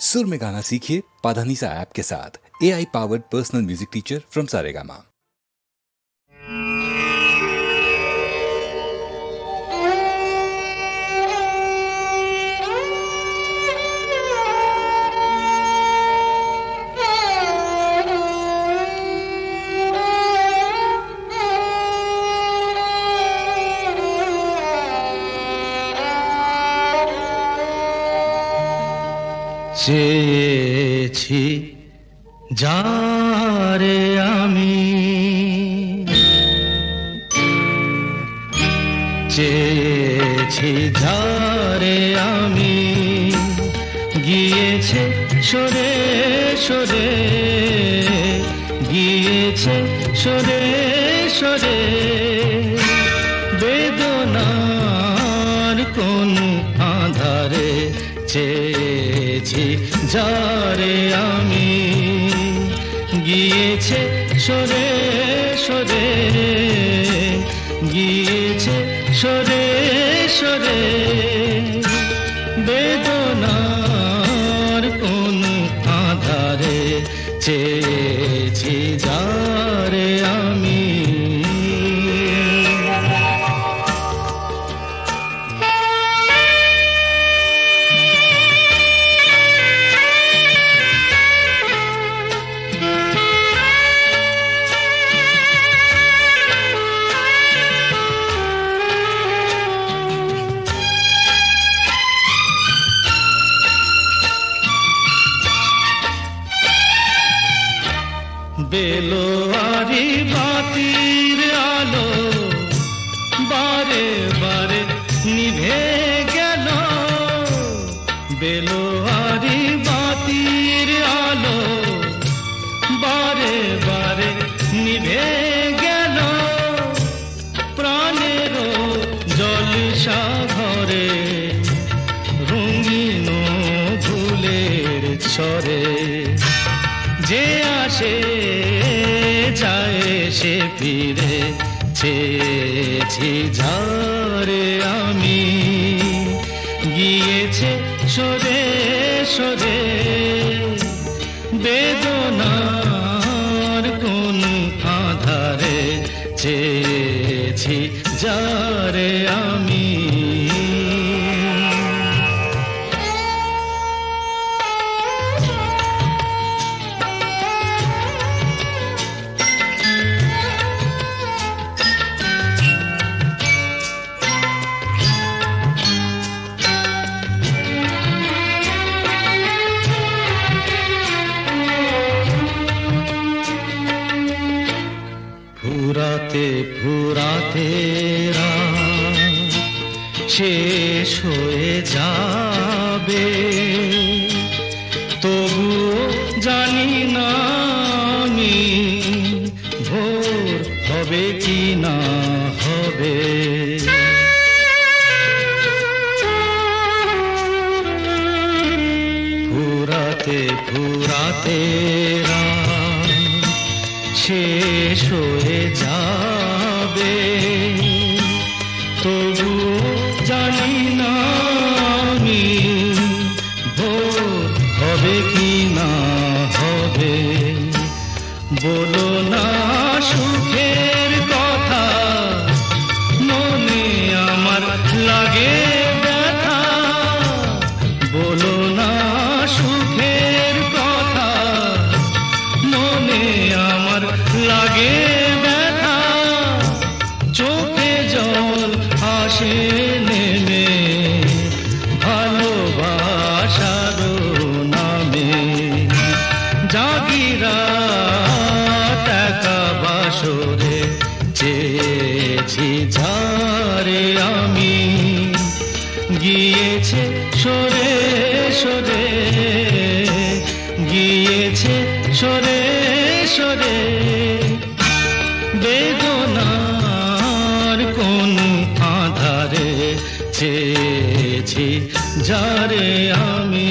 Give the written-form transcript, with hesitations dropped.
सुर में गाना सीखिए पाधानीसा ऐप के साथ। AI powered personal music teacher from Saregama. চেয়েছি যারে আমি, চেয়েছি যারে আমি, গিয়েছে সরে সরে, গিয়েছে সরে সরে, বেদনার কোন আধারে চেয়েছি যারে আমি, গিয়েছে সরে সরে, গিয়েছে সরে সরে, বেদনার কোন আধারে চেয়েছি যারে আমি। বেলোয়ারি বাতির আলো বারে বারে নিভে গেল, বেলোয়ারি বাতির আলো বারে বারে নিভে গেল, প্রাণের জলসা ঘরে রঙিন ফুলের ছড়ে, যে আসে যায় সে ফিরে, চেয়েছি যারে আমি, গিয়েছে সরে সরে, বেদনার কোন আধারে চেয়েছি যারে আমি। ফুরাতে ফুরাতে রাত শেষ হয়ে যাবে, তবুও জানি না আমি ভোর হবে কি না হবে। ফুরাতে ফুরাতে রাত শেষ হয়ে যাবে, তবু জানি না আমি ভোর হবে কি না হবে। বলো না সুখের কথা, মনে আমার লাগে ব্যথা, বলো না সুখের কথা, মনে আমার লাগে ব্যথা, চোখে জল আসে নেমে ভালোবাসার নামে, জাগিরা টাকা বাসরে চেয়েছি যারে আমি, গিয়েছে সরে সরে, গিয়েছে সরে সরে, বেদনার কোন আধারে চেয়েছি যারে আমি।